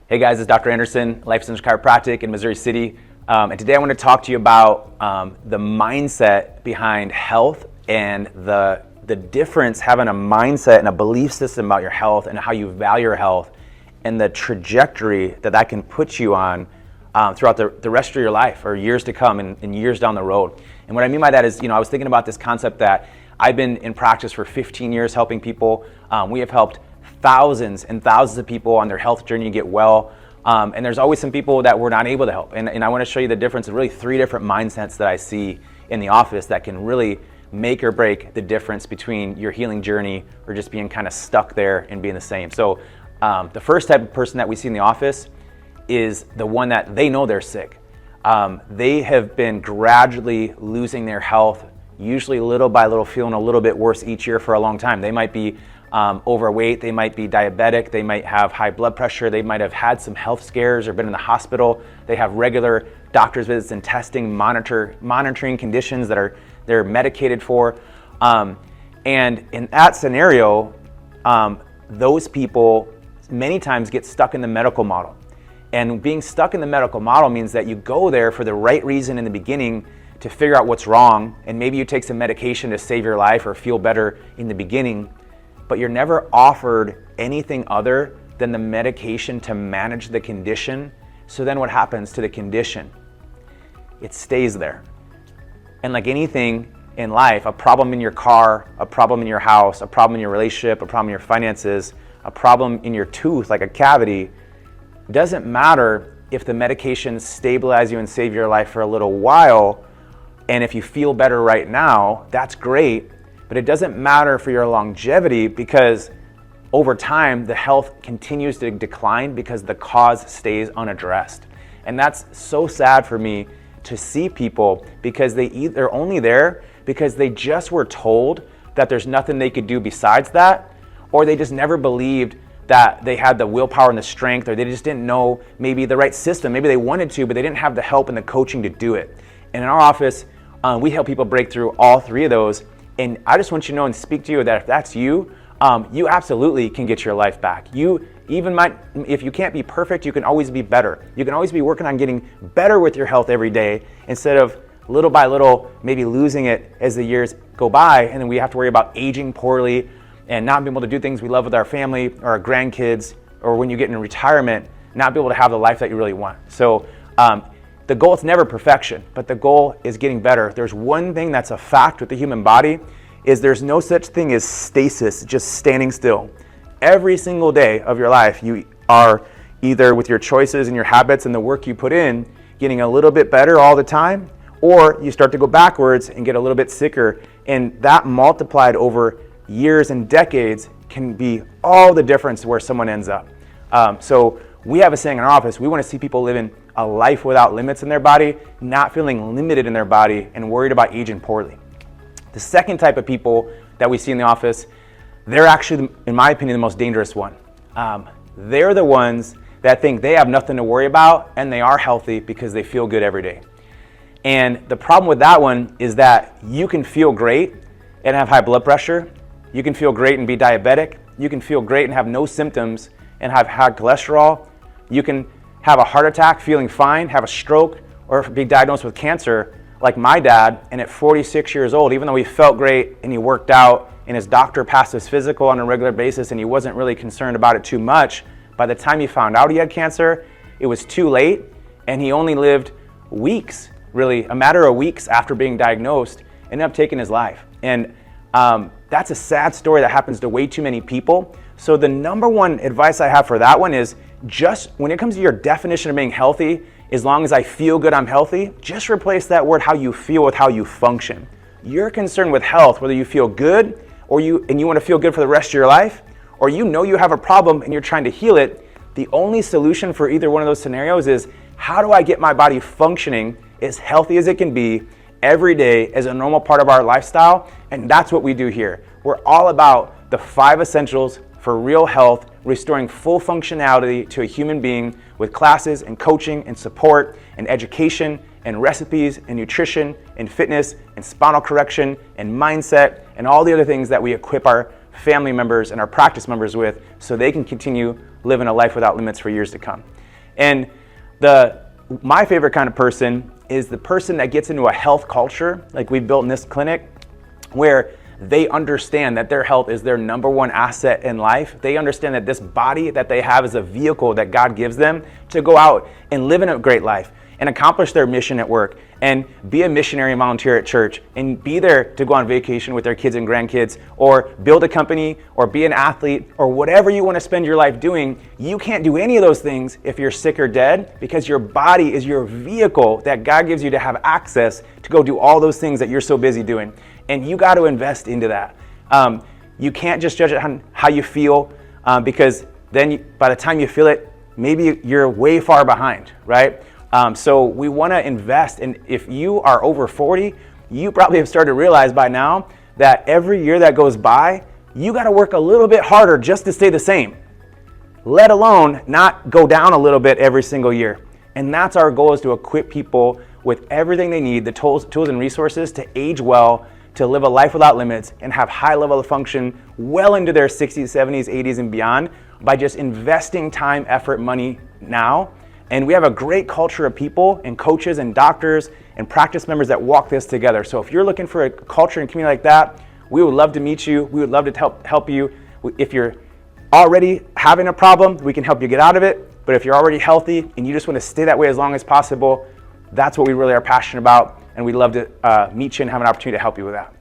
Hey guys, it's Dr. Anderson, Life Center Chiropractic in Missouri City. And today I want to talk to you about the mindset behind health and the difference having a mindset and a belief system about your health and how you value your health and the trajectory that can put you on throughout the rest of your life or years to come and years down the road. And what I mean by that is, I was thinking about this concept that I've been in practice for 15 years helping people. We have helped thousands and thousands of people on their health journey to get well. And there's always some people that we're not able to help. And I want to show you the difference of really 3 different mindsets that I see in the office that can really make or break the difference between your healing journey or just being kind of stuck there and being the same. So the first type of person that we see in the office is the one that they know they're sick. They have been gradually losing their health, usually little by little, feeling a little bit worse each year for a long time. They might be overweight, they might be diabetic, they might have high blood pressure, they might have had some health scares or been in the hospital. They have regular doctor's visits and testing, monitoring conditions that they're medicated for. And in that scenario, those people many times get stuck in the medical model. And being stuck in the medical model means that you go there for the right reason in the beginning to figure out what's wrong, and maybe you take some medication to save your life or feel better in the beginning, but you're never offered anything other than the medication to manage the condition. So then what happens to the condition? It stays there. And like anything in life, a problem in your car, a problem in your house, a problem in your relationship, a problem in your finances, a problem in your tooth, like a cavity, doesn't matter if the medications stabilize you and save your life for a little while, and if you feel better right now, that's great. But it doesn't matter for your longevity, because over time, the health continues to decline because the cause stays unaddressed. And that's so sad for me to see people, because they're only there because they just were told that there's nothing they could do besides that, or they just never believed that they had the willpower and the strength, or they just didn't know maybe the right system. Maybe they wanted to, but they didn't have the help and the coaching to do it. And in our office, we help people break through all 3 of those. And I just want you to know and speak to you that if that's you, you absolutely can get your life back. You even might, if you can't be perfect, you can always be better. You can always be working on getting better with your health every day, instead of little by little maybe losing it as the years go by, and then we have to worry about aging poorly and not being able to do things we love with our family or our grandkids, or when you get in retirement, not be able to have the life that you really want. So the goal is never perfection, but the goal is getting better. There's one thing that's a fact with the human body, is there's no such thing as stasis, just standing still. Every single day of your life, you are either, with your choices and your habits and the work you put in, getting a little bit better all the time, or you start to go backwards and get a little bit sicker. And that multiplied over years and decades can be all the difference where someone ends up. So we have a saying in our office: we want to see people living a life without limits in their body, not feeling limited in their body and worried about aging poorly. The second type of people that we see in the office, they're actually, in my opinion, the most dangerous one. They're the ones that think they have nothing to worry about, and they are healthy because they feel good every day. And the problem with that one is that you can feel great and have high blood pressure. You can feel great and be diabetic. You can feel great and have no symptoms and have high cholesterol. You can have a heart attack feeling fine, have a stroke, or be diagnosed with cancer like my dad. And at 46 years old, even though he felt great and he worked out and his doctor passed his physical on a regular basis and he wasn't really concerned about it too much, by the time he found out he had cancer, it was too late, and he only lived weeks, really a matter of weeks after being diagnosed, ended up taking his life. And that's a sad story that happens to way too many people. So the number one advice I have for that one is, just when it comes to your definition of being healthy, as long as I feel good, I'm healthy, just replace that word how you feel with how you function. You're concerned with health, whether you feel good and you want to feel good for the rest of your life, or you know you have a problem and you're trying to heal it. The only solution for either one of those scenarios is, how do I get my body functioning as healthy as it can be every day as a normal part of our lifestyle? And that's what we do here. We're all about the 5 essentials for real health, restoring full functionality to a human being with classes and coaching and support and education and recipes and nutrition and fitness and spinal correction and mindset and all the other things that we equip our family members and our practice members with, so they can continue living a life without limits for years to come. And my favorite kind of person is the person that gets into a health culture like we've built in this clinic, where they understand that their health is their number one asset in life. They understand that this body that they have is a vehicle that God gives them to go out and live in a great life and accomplish their mission at work and be a missionary and volunteer at church and be there to go on vacation with their kids and grandkids, or build a company, or be an athlete, or whatever you want to spend your life doing. You can't do any of those things if you're sick or dead, because your body is your vehicle that God gives you to have access to go do all those things that you're so busy doing. And you got to invest into that. You can't just judge it on how you feel, because then by the time you feel it, maybe you're way far behind, right? So we want to invest, and if you are over 40, you probably have started to realize by now that every year that goes by, you got to work a little bit harder just to stay the same, let alone not go down a little bit every single year. And that's our goal, is to equip people with everything they need, the tools and resources to age well, to live a life without limits, and have high level of function well into their 60s, 70s, 80s, and beyond, by just investing time, effort, money now. And we have a great culture of people and coaches and doctors and practice members that walk this together. So if you're looking for a culture and community like that, we would love to meet you. We would love to help you. If you're already having a problem, we can help you get out of it. But if you're already healthy and you just want to stay that way as long as possible, that's what we really are passionate about. And we'd love to meet you and have an opportunity to help you with that.